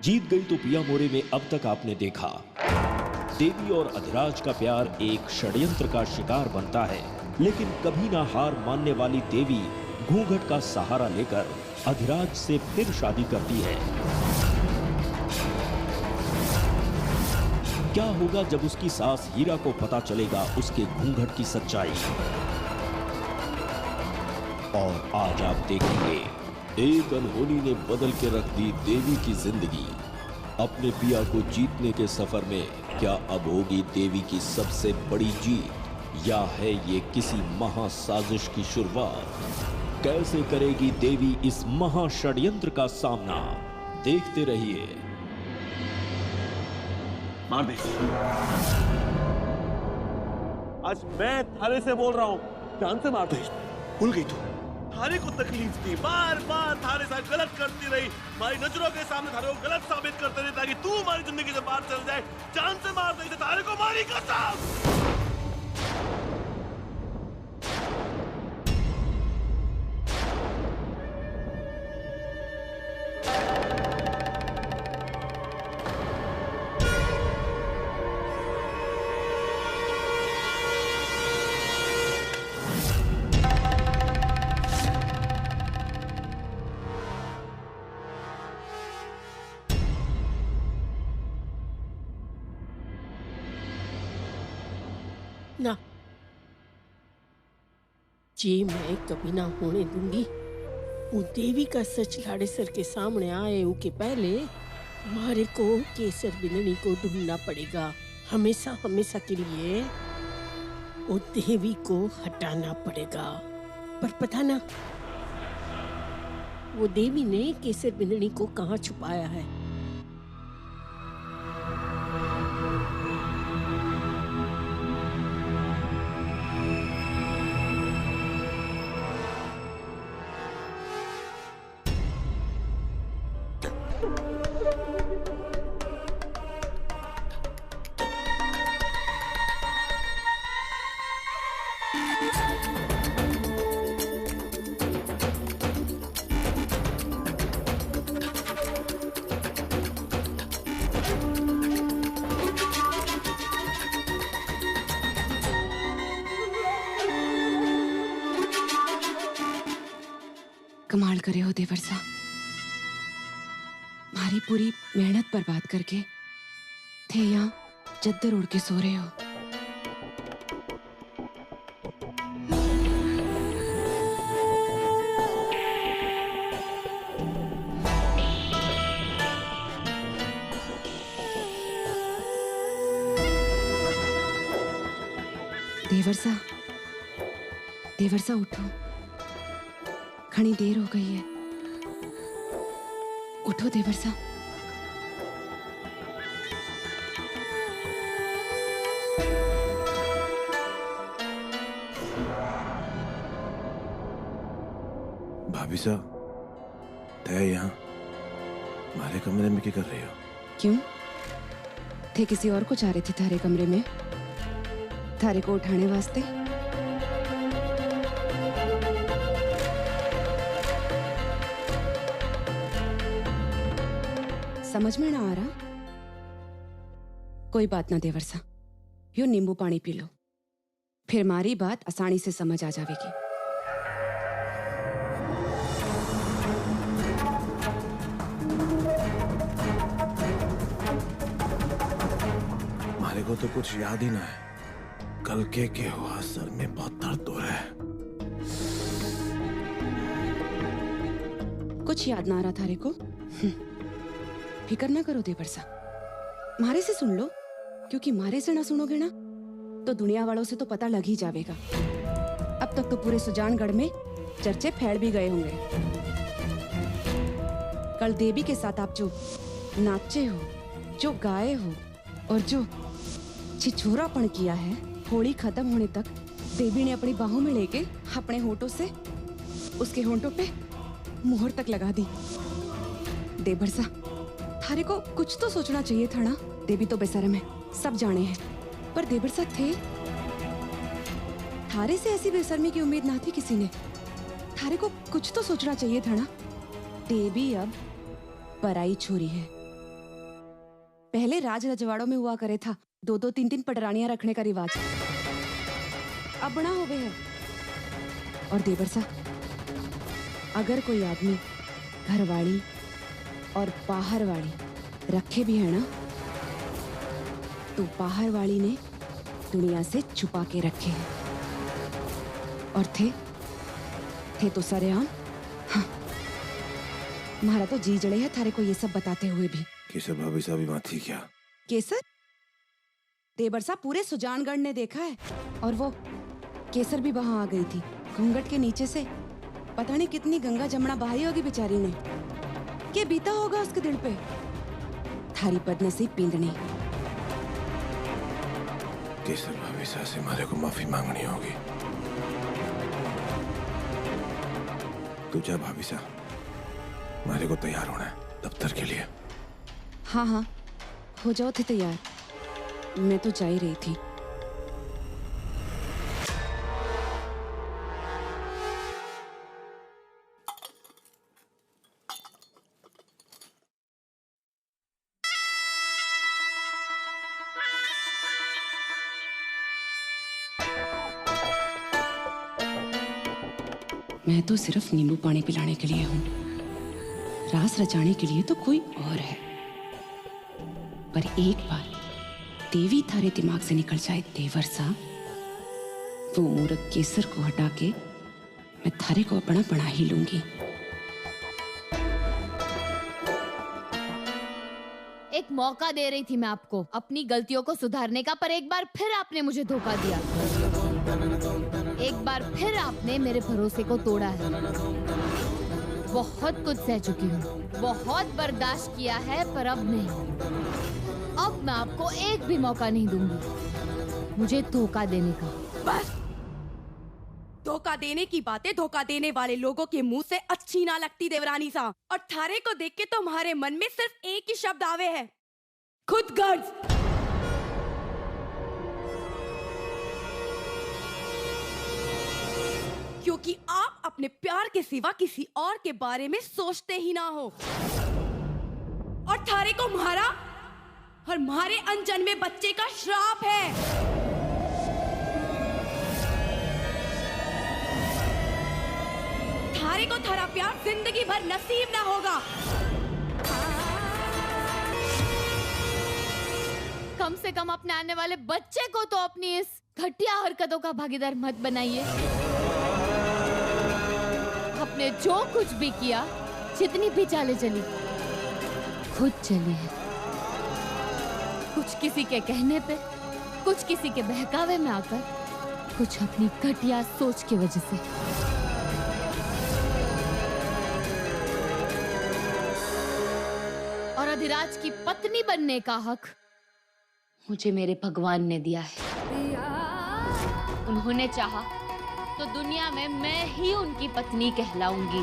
जीत गई तो पिया मोरे में अब तक आपने देखा देवी और अधिराज का प्यार एक षड्यंत्र का शिकार बनता है, लेकिन कभी ना हार मानने वाली देवी घूंघट का सहारा लेकर अधिराज से फिर शादी करती है। क्या होगा जब उसकी सास हीरा को पता चलेगा उसके घूंघट की सच्चाई? और आज आप देखेंगे एक अनहोनी ने बदल के रख दी देवी की जिंदगी। अपने पिया को जीतने के सफर में क्या अब होगी देवी की सबसे बड़ी जीत, या है ये किसी महासाजिश की शुरुआत? कैसे करेगी देवी इस महाषड्यंत्र का सामना? देखते रहिए। मार दे। आज मैं थारे से बोल रहा हूं, जान से मार दे। भूल गई तू? थारे को तकलीफ थी, बार बार थारे साथ गलत करती रही, हमारी नजरों के सामने थारे को गलत साबित करते रही ताकि तू हमारी जिंदगी से बाहर चल जाए। जान से मार दे थारे को, मारी कसम। ना, जी मैं कभी ना होने दूंगी। वो देवी का सच लाड़े सर के सामने आए उसके पहले हमारे को केसर बिंदनी को ढूंढना पड़ेगा। हमेशा हमेशा के लिए वो देवी को हटाना पड़ेगा। पर पता ना वो देवी ने केसर बिंदनी को कहाँ छुपाया है। कमाल करे हो देवर सा, हमारी पूरी मेहनत बर्बाद करके थे यहाँ चद्दर ओढ़ के सो रहे हो। देवर सा उठो, घनी देर हो गई है। उठो देवर सा। भाभी साहब, थे यहाँ हमारे कमरे में क्या कर रही हो? क्यों थे किसी और को चाह रहे थे थारे कमरे में, थारे को उठाने वास्ते? समझ में ना आ रहा? कोई बात ना देवर सा, यो नींबू पानी पी लो, फिर मारी बात आसानी से समझ आ जाएगी। हमारे को तो कुछ याद ही ना है। कल के हुआ, सर में बहुत दर्द हो रहा है। कुछ याद ना आ रहा थारे को? फिकर ना करो देवर सा, मारे से सुन लो, क्योंकि मारे से ना सुनोगे ना तो दुनिया वालों से तो पता लग ही जाएगा। अब तक तो पूरे सुजानगढ़ में चर्चे फैल भी गए होंगे। कल देवी के साथ आप जो नाचे हो, जो गाए हो और जो छिछोरापन किया है, होली खत्म होने तक देवी ने अपनी बाहों में लेके अपने होठों से उसके होठों पे मोहर तक लगा दी। देवर सा, थारे को कुछ तो सोचना चाहिए था ना। देवी तो बेशर्म है, सब जाने हैं, पर देवर सा थे, थारे से ऐसी बेशर्मी की उम्मीद ना थी किसी ने। थारे को कुछ तो सोचना चाहिए था ना। देवी अब पराई छोरी है, पहले राज रजवाड़ों में हुआ करे था 2-2 3-3 पटरानियां रखने का रिवाज, अब बना हो गए है। और देवर सा, अगर कोई आदमी घरवाली और बाहर वाली रखे भी है ना, तो बाहर वाली ने दुनिया से छुपा के रखे हैं, और थे तो सरेआम। हाँ, तुम्हारा तो जी जड़े है थारे को ये सब बताते हुए भी। केसर भाभी साहब वहाँ थी क्या? केसर? देवर सा, पूरे सुजानगढ़ ने देखा है। और वो केसर भी वहां आ गई थी, घूंघट के नीचे से पता नहीं कितनी गंगा जमुना बहाई होगी बेचारी ने। क्या बीता होगा उसके दिल पे? थारी बदनसीब पिंडनी। केसर भाभी साहब से मारे को माफी मांगनी होगी। तू जा भाभी साहब, मारे को तैयार होना है दफ्तर के लिए। हाँ हाँ, हो जाओ थे तैयार, मैं तो जा ही रही थी। मैं तो सिर्फ नींबू पानी पिलाने के लिए हूँ, रास रचाने के लिए तो कोई और है। पर एक बार देवी थारे दिमाग से निकल जाए देवर सा, वो मूर्ख केसर को हटा के मैं थारे को अपना बना ही लूंगी। एक मौका दे रही थी मैं आपको अपनी गलतियों को सुधारने का, पर एक बार फिर आपने मुझे धोखा दिया। एक बार फिर आपने मेरे भरोसे को तोड़ा है। बहुत कुछ सह चुकी हूँ, बहुत बर्दाश्त किया है, पर अब नहीं। अब मैं आपको एक भी मौका नहीं दूंगी मुझे धोखा देने का। बस, धोखा देने की बातें धोखा देने वाले लोगों के मुंह से अच्छी ना लगती देवरानी सा। और थारे को देख के तो हमारे मन में सिर्फ एक ही शब्द आवे है, खुदगर्ज। क्योंकि आप अपने प्यार के सिवा किसी और के बारे में सोचते ही ना हो। और थारे को म्हारा और म्हारे अनजन्मे बच्चे का श्राप है। थारे को थारा प्यार जिंदगी भर नसीब ना होगा। कम से कम अपने आने वाले बच्चे को तो अपनी इस घटिया हरकतों का भागीदार मत बनाइए। आपने जो कुछ भी किया, जितनी भी चालें चली, खुद चली है। कुछ किसी के कहने पे, कुछ किसी के बहकावे में आकर, कुछ अपनी घटिया सोच की वजह से। और अधिराज की पत्नी बनने का हक मुझे मेरे भगवान ने दिया है। उन्होंने चाहा तो दुनिया में मैं ही उनकी पत्नी कहलाऊंगी,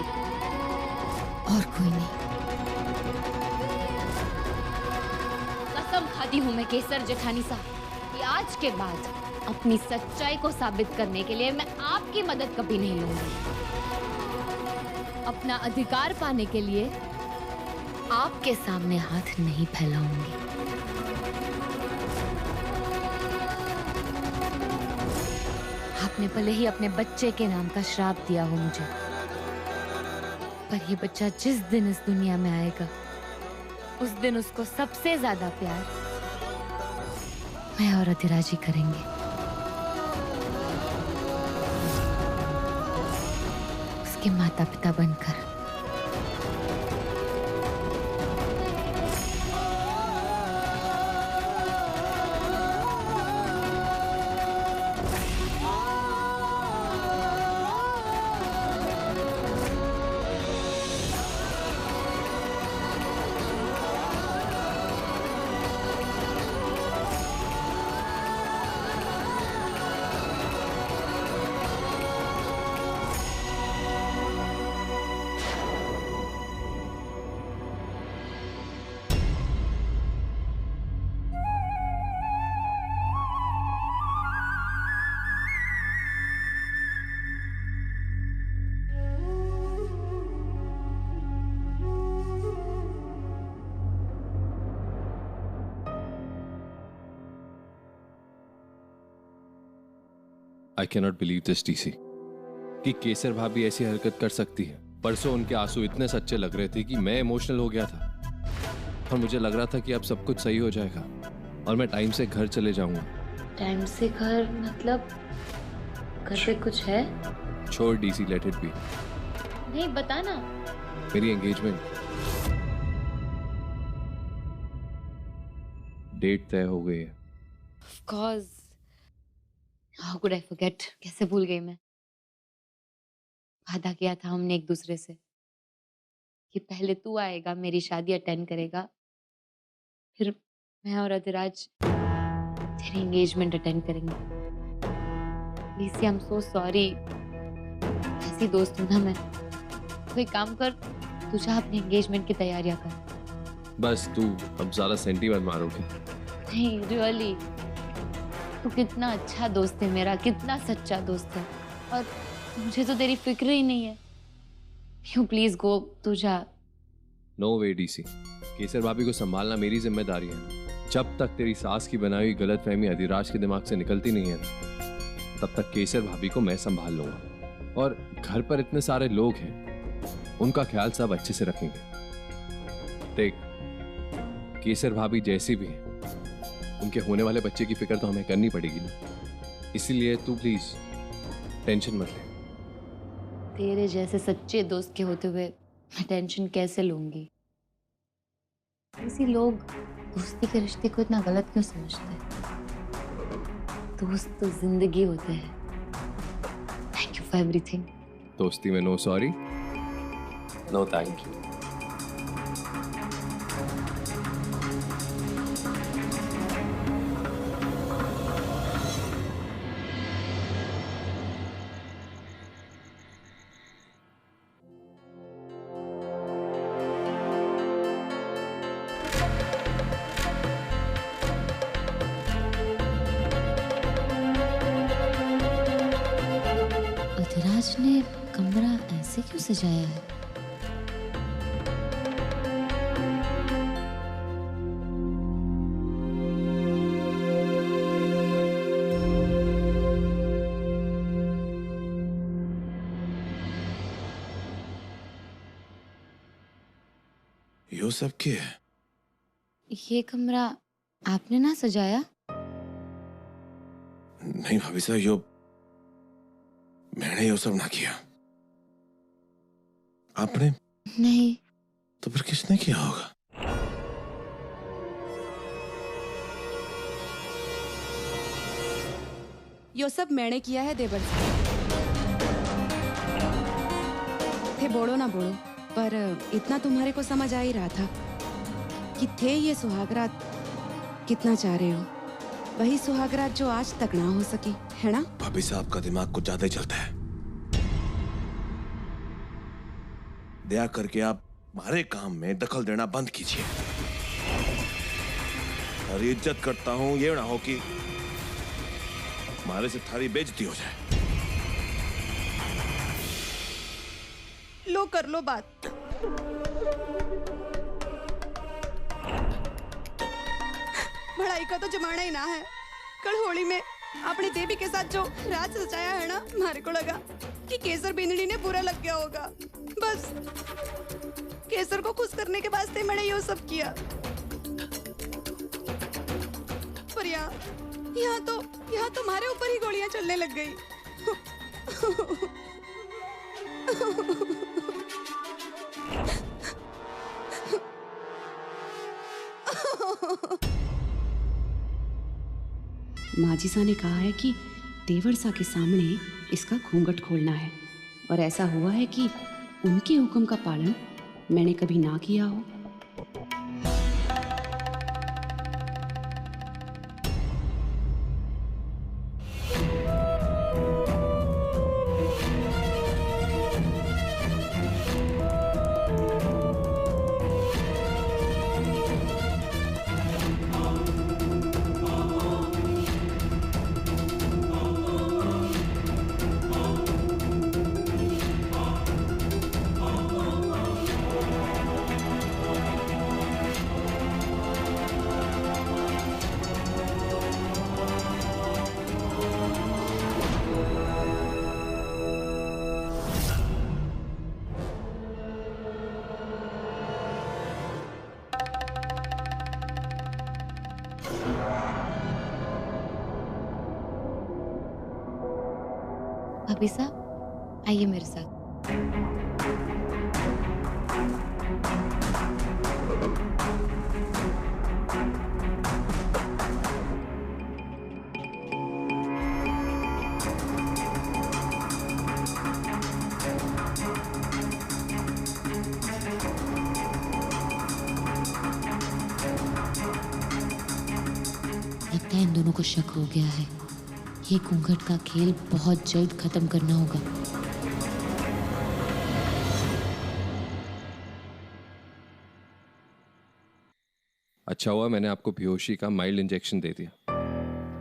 और कोई नहीं। कसम खाती हूँ मैं केसर जेठानी साहब कि आज के बाद अपनी सच्चाई को साबित करने के लिए मैं आपकी मदद कभी नहीं लूंगी। अपना अधिकार पाने के लिए आपके सामने हाथ नहीं फैलाऊंगी। आपने भले ही अपने बच्चे के नाम का श्राप दिया हो मुझे, पर ये बच्चा जिस दिन इस दुनिया में आएगा, उस दिन उसको सबसे ज्यादा प्यार मैं और अधिराज ही करेंगे। उसके माता पिता बनकर। I cannot believe this DC कि केसर भाभी ऐसी हरकत कर सकती है। परसों उनके आंसू इतने सच्चे लग रहे थे कि मैं इमोशनल हो गया था और मुझे लग रहा था कि अब सब कुछ सही हो जाएगा और मैं टाइम से घर चले जाऊंगा। टाइम से घर मतलब घर पे कुछ है? छोड़ डीसी, लेट इट बी। नहीं बता ना। मेरी एंगेजमेंट डेट तय हो गई है। Of course. How could I forget? कैसे भूल गई मैं? वादा किया था हमने एक दूसरे से कि पहले तू आएगा, मेरी शादी अटेंड करेगा, फिर मैं और अधिराज तेरी एंगेजमेंट अटेंड करेंगे। DC, I am so sorry. ऐसी दोस्त हूँ ना मैं। कोई काम कर, तू जा अपनी एंगेजमेंट की तैयारियां कर। बस तू अब ज्यादा सेंटी मत मारोगी। नहीं रियली, तू कितना अच्छा दोस्त है मेरा, कितना सच्चा दोस्त है, और मुझे तो तेरी फिक्र ही नहीं है। यू प्लीज गो, तू जा। नो वे डीसी, केसर भाभी को संभालना मेरी जिम्मेदारी है। जब तक तेरी सास की बनाई हुई गलतफहमी अधिराज के दिमाग से निकलती नहीं है तब तक केसर भाभी को मैं संभाल लूंगा। और घर पर इतने सारे लोग हैं, उनका ख्याल सब अच्छे से रखेंगे। देख, केसर भाभी जैसी भी है, उनके होने वाले बच्चे की फिक्र तो हमें करनी पड़ेगी ना। इसीलिए तू प्लीज टेंशन मत ले। तेरे जैसे सच्चे दोस्त के होते हुए मैं टेंशन कैसे लूंगी? ऐसे लोग दोस्ती के रिश्ते को इतना गलत क्यों समझते हैं? दोस्त तो जिंदगी होते हैं। Thank you for everything. दोस्ती में no sorry, no thank you. Adhiraj ने कमरा ऐसे क्यों सजाया है? यो सब क्या है? ये कमरा आपने ना सजाया? नहीं भाभी साहब, यो मैंने यो सब ना किया। आपने? नहीं। तो फिर किसने किया होगा? यो सब मैंने किया है देवर साहब। थे बोलो ना बोलो, पर इतना तुम्हारे को समझ आ ही रहा था कि थे ये सुहागरात कितना चाह रहे हो। वही सुहागरात जो आज तक ना हो सकी, है ना? भाभी साहब का दिमाग कुछ ज्यादा ही चलता है। दया करके आप हमारे काम में दखल देना बंद कीजिए। और इज्जत करता हूं, ये ना हो कि हमारे से थारी बेइज्जती हो जाए। लो कर लो बात। भड़ाई का तो जमाना ही ना है। कल होली में अपनी देवी के साथ जो रात सजाया है ना, हमारे को लगा कि केसर बिंदड़ी ने बुरा लग गया होगा। बस केसर को खुश करने के वास्ते मैंने ये सब किया। पर यहाँ तो तुम्हारे ऊपर ही गोलियां चलने लग गई। माजिसा ने कहा है कि देवरसा के सामने इसका घूंघट खोलना है, और ऐसा हुआ है कि उनके हुक्म का पालन मैंने कभी ना किया हो। भाभी साहब आइए मेरे साथ। लगता है इन दोनों को शक हो गया है। ये घूंघट का खेल बहुत जल्द खत्म करना होगा। अच्छा हुआ मैंने आपको बेहोशी का माइल्ड इंजेक्शन दे दिया,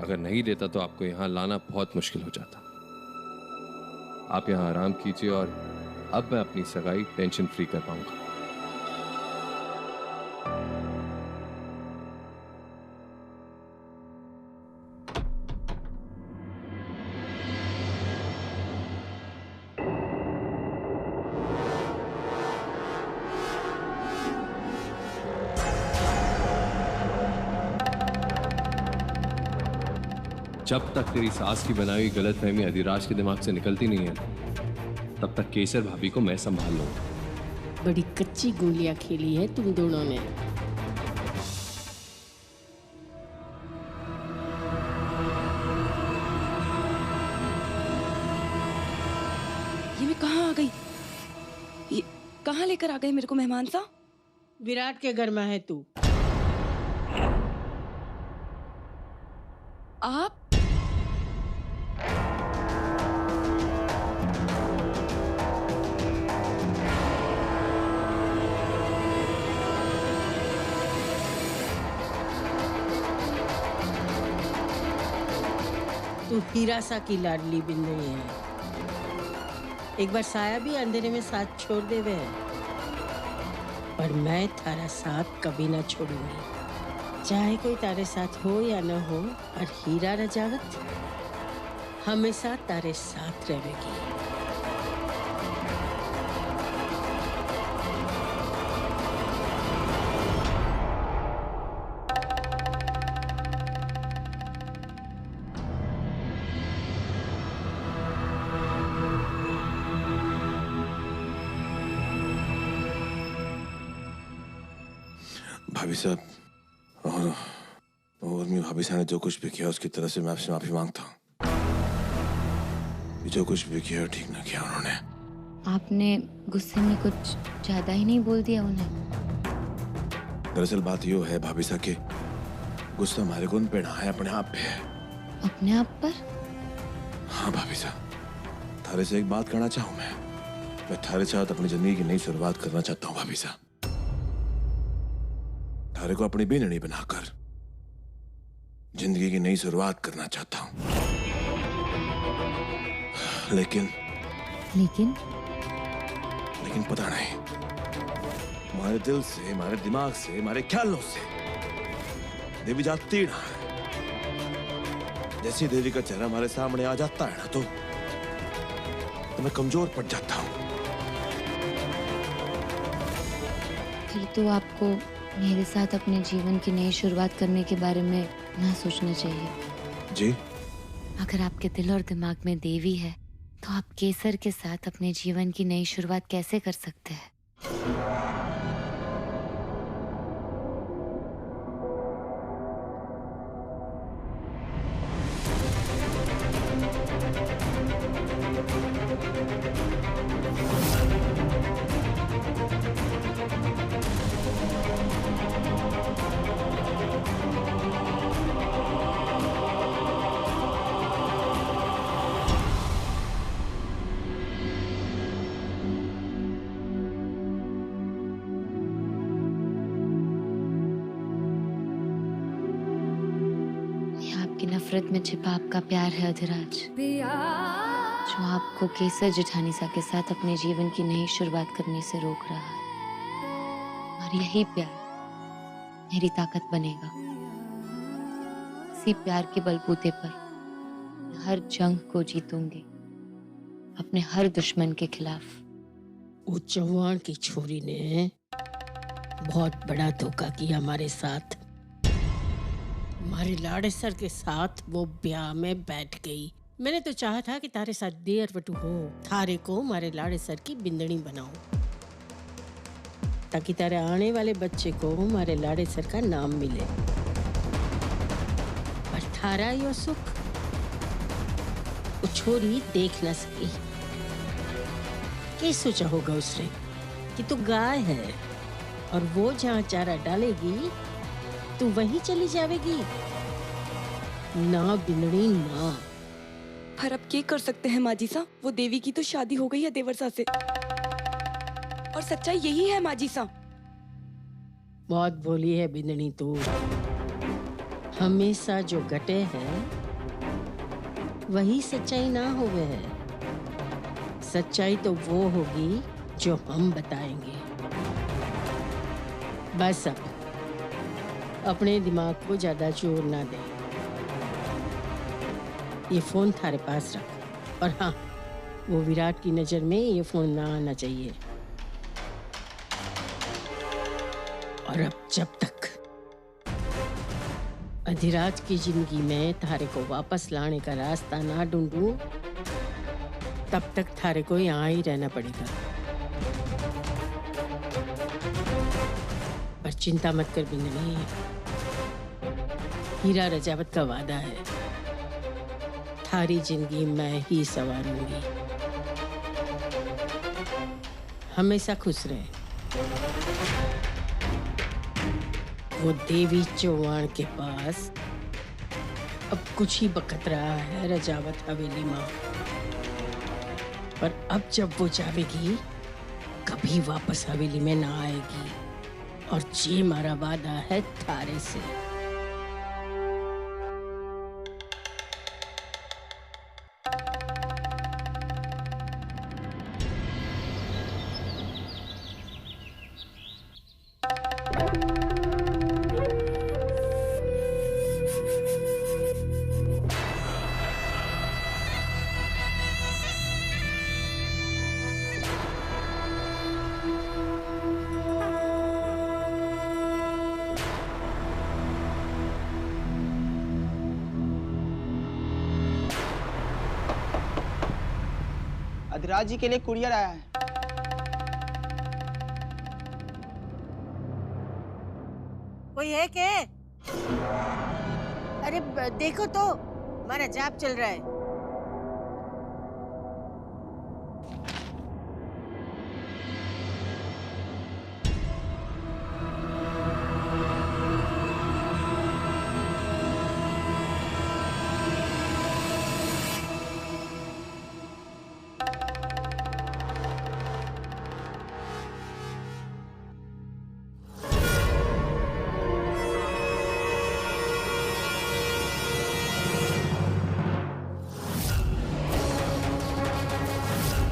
अगर नहीं देता तो आपको यहाँ लाना बहुत मुश्किल हो जाता। आप यहाँ आराम कीजिए और अब मैं अपनी सगाई टेंशन फ्री कर पाऊंगा। जब तक तेरी सास की बनाई हुई गलतफहमी अधिराज के दिमाग से निकलती नहीं है, तब तक केसर भाभी को मैं संभाल लूंगा। बड़ी कच्ची गोलियां खेली है तुम दोनों ने। ये मैं कहाँ आ गई? ये कहाँ लेकर आ गए मेरे को मेहमान सा? विराट के घर में है तू। आप? तू हीरा सा की लाडली बिंदनी है। एक बार साया भी अंधेरे में साथ छोड़ देवे है, पर मैं तारा साथ कभी ना छोड़ूंगी। चाहे कोई तारे साथ हो या न हो, और हीरा रजावत हमेशा तारे साथ रहेगी। भाभी साहब और मैं भाभी साहब ने जो कुछ भी किया उसकी तरफ से मैं आपसे माफी मांगता हूँ। जो कुछ भी किया ठीक ना किया उन्होंने। आपने गुस्से में कुछ ज्यादा ही नहीं बोल दिया उन्हें? दरअसल बात यो है भाभी साहब के गुस्सा हमारे को उन पे ना है, अपने आप पे है। अपने आप पर? हाँ भाभी साहब, थारे से एक बात करना चाहूँ मैं थारे साथ अपनी जिंदगी की नई शुरुआत करना चाहता हूँ भाभी साहब। थारे को अपनी बेननी बनाकर जिंदगी की नई शुरुआत करना चाहता हूं। लेकिन पता नहीं, हमारे दिल से, हमारे दिमाग से, हमारे ख्यालों से देवी जाती ना है। जैसे देवी का चेहरा हमारे सामने आ जाता है ना, तो मैं कमजोर पड़ जाता हूं। फिर तो आपको मेरे साथ अपने जीवन की नई शुरुआत करने के बारे में ना सोचना चाहिए। जी? अगर आपके दिल और दिमाग में देवी है, तो आप केसर के साथ अपने जीवन की नई शुरुआत कैसे कर सकते हैं? नफरत में छिपा आपका प्यार है अधिराज, जो आपको केसर जेठानीसा के साथ अपने जीवन की नई शुरुआत करने से रोक रहा है। और यही प्यार मेरी ताकत बनेगा। इसी प्यार के बलबूते पर हर जंग को जीतूंगी, अपने हर दुश्मन के खिलाफ। वो चौहान की छोरी ने बहुत बड़ा धोखा किया हमारे साथ। हमारे लाड़ेसर के साथ वो ब्याह में बैठ गई, मैंने तो चाहा था कि तारे साथ देर वटू हो, थारे को मारे लाड़े सर की बिंदनी बनाऊं, ताकि तारे आने वाले बच्चे को मारे लाड़े सर का नाम मिले। पर थारा यो सुख वो छोरी देख न सकी। क्या सोचा होगा उसने कि तू गाय है और वो जहाँ चारा डालेगी तू वहीं चली जावेगी। ना बिंदनी ना। पर अब क्या कर सकते हैं माँ जी सा, वो देवी की तो शादी हो गई है देवर से, और सच्चाई यही है माँ जी सा। बहुत भोली है बिंदनी तू। हमेशा जो घटे है वही सच्चाई ना होवे है। सच्चाई तो वो होगी जो हम बताएंगे। बस अब अपने दिमाग को ज्यादा जोर ना दे। ये फोन थारे पास रख, और हाँ, वो विराट की नजर में ये फोन ना आना चाहिए। और अब जब तक अधिराज की जिंदगी में थारे को वापस लाने का रास्ता ना ढूंढूं, तब तक थारे को यहाँ ही रहना पड़ेगा। पर चिंता मत कर बिंदनी, हीरा रजावत का वादा है, थारी जिंदगी मैं ही संवारूंगी। हमेशा खुश रहे। वो देवी चौहान के पास अब कुछ ही बकत रहा है रजावत हवेली माँ, पर अब जब वो जावेगी कभी वापस हवेली में ना आएगी। और ये हमारा वादा है थारे से। अधिराज जी के लिए कुरियर आया है। कोई है क्या? अरे देखो तो, हमारा जाप चल रहा है।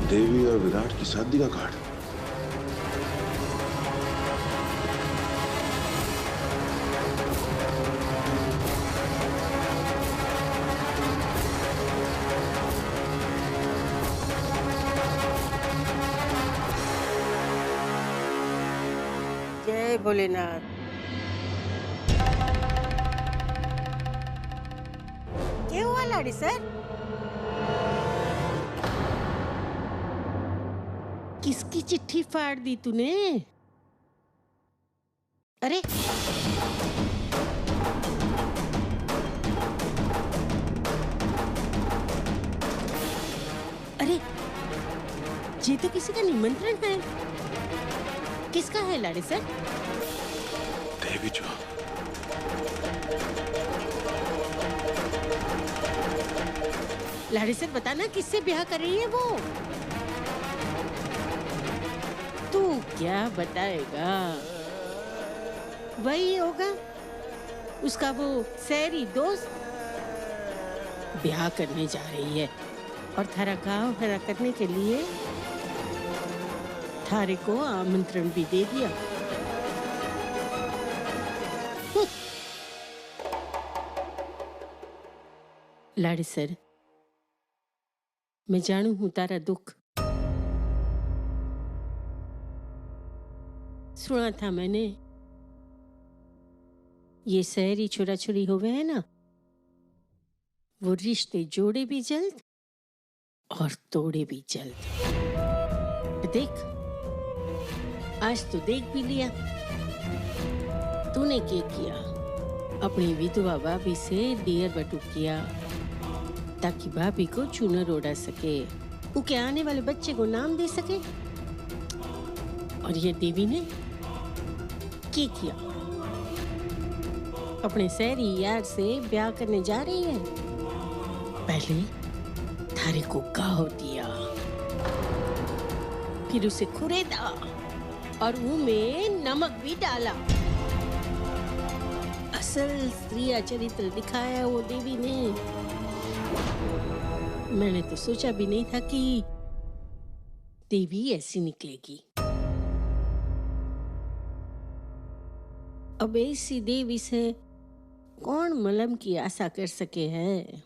देवी और विराट की शादी का कार्ड। जय भोलेनाथ। क्या हुआ लाड़ी सर? किसकी चिट्ठी फाड़ दी तूने? अरे अरे, ये तो किसी का निमंत्रण है। किसका है लाड़ी सर? देवी जो लाड़ी सर बताना किससे ब्याह कर रही है वो? तू क्या बताएगा? वही होगा उसका वो सैरी दोस्त ब्याह करने जा रही है, और थारा गांव हरा करने के लिए थारे को आमंत्रण भी दे दिया। लाड़ी सर, मैं जानू हूं तारा दुख। सुना था मैंने, ये शहरी छोरा छोरी होवे है ना, वो रिश्ते जोड़े भी जल्द और तोड़े भी जल्द। देख, आज तो देख भी लिया। तूने क्या किया? अपनी विधवा भाभी से डियर बटू किया ताकि भाभी को चूनर ओढ़ा सके, उनके आने वाले बच्चे को नाम दे सके। और ये देवी ने क्या किया? अपने सहरी यार से ब्याह करने जा रही है। पहले थारे को गाँव दिया, फिर उसे खुरेदा और मुंह में नमक भी डाला। असल स्त्रीया चरित्र दिखाया वो देवी ने। मैंने तो सोचा भी नहीं था कि देवी ऐसी निकलेगी। अब ऐसी देवी से कौन मलम की आशा कर सके है?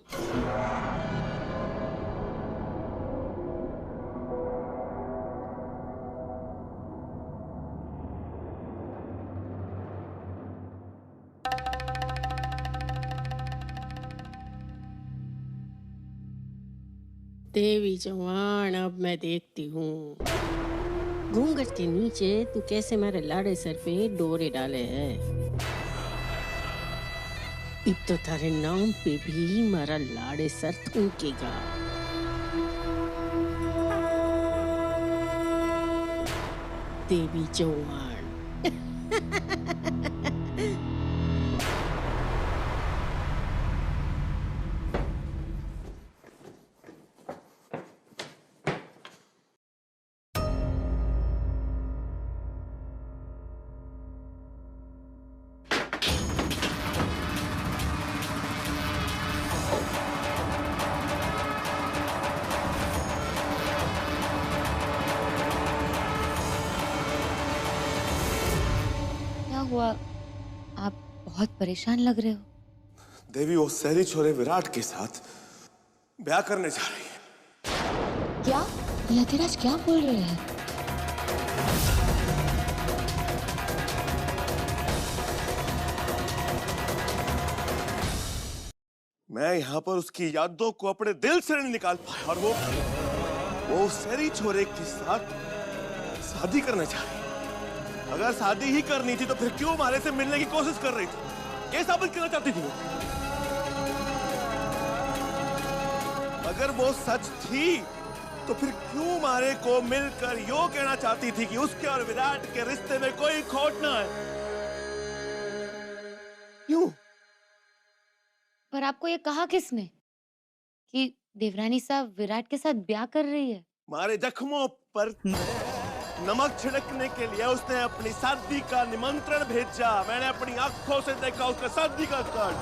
देवी जवान, अब मैं देखती हूँ घूंघट के नीचे तू कैसे मेरे लाड़े सर पे डोरे डाले हैं। अब तो तारे नाम पे भी मेरा लाड़े सर थूकेगा। देवी जवान। हुआ? आप बहुत परेशान लग रहे हो। देवी वो शहरी छोरे विराट के साथ ब्याह करने जा रही है। क्या? यतिराज क्या बोल रहे हैं? मैं यहाँ पर उसकी यादों को अपने दिल से नहीं निकाल पाया और वो शहरी छोरे के साथ शादी करने जा रही है। अगर शादी ही करनी थी तो फिर क्यों हमारे से मिलने की कोशिश कर रही थी? ये साबित करना चाहती थी वो। अगर वो सच थी तो फिर क्यों हमारे को मिलकर यो कहना चाहती थी कि उसके और विराट के रिश्ते में कोई खोट ना है? क्यों? पर आपको ये कहा किसने कि देवरानी साहब विराट के साथ ब्याह कर रही है? हमारे जख्मों पर नमक छिड़कने के लिए उसने अपनी शादी का निमंत्रण भेजा। मैंने अपनी आंखों से देखा उसका शादी का कार्ड।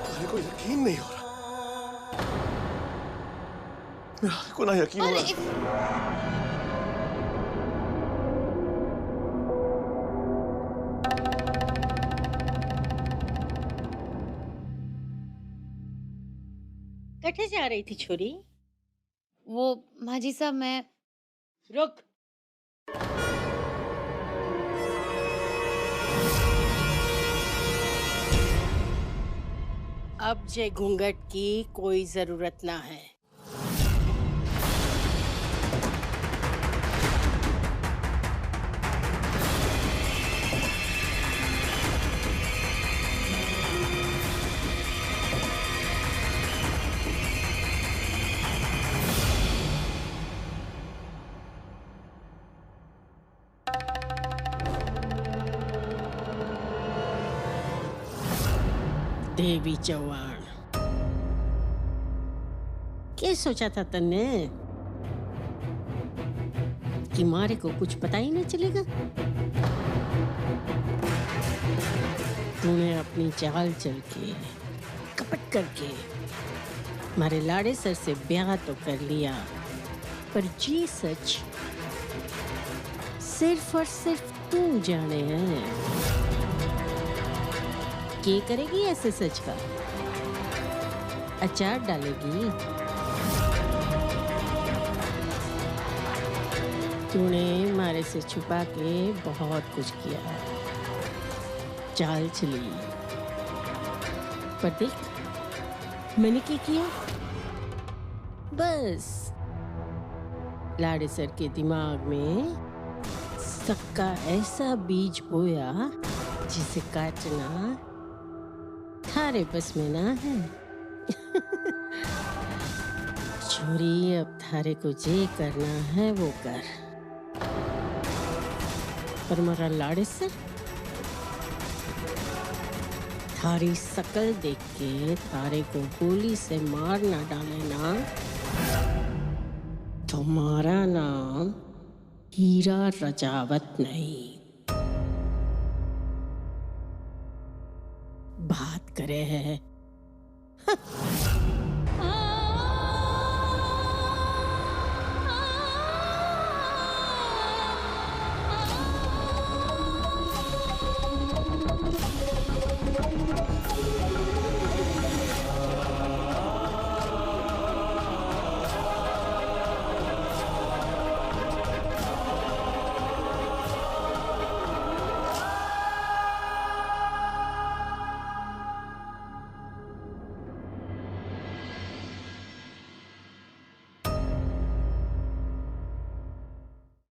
मेरे को यकीन नहीं हो रहा। मेरे को ना यकीन हो रहा। कटे जा रही थी छोरी? वो माँ जी साहब, मैं रुक। अब जे घूंघट की कोई जरूरत ना है। देवी चौहान, क्या सोचा था तन्ने कि मारे को कुछ पता ही नहीं चलेगा? तूने अपनी चाल चल के कपट करके मारे लाड़े सर से ब्याह तो कर लिया, पर जी सच सिर्फ और सिर्फ तू जाने हैं। क्या करेगी ऐसे सच का? अचार डालेगी? तूने मारे से छुपा के बहुत कुछ किया, चाल चली, पर देख मैंने क्या किया, बस लाड़े सर के दिमाग में सक्का ऐसा बीज बोया जिसे काटना थारे बस में ना है। छोरी, अब थारे को जे करना है वो कर, पर मारा लाड़े सर थारी शकल देख के थारे को गोली से मार ना डाले ना, तुम्हारा नाम हीरा रजावत नहीं। बात करे है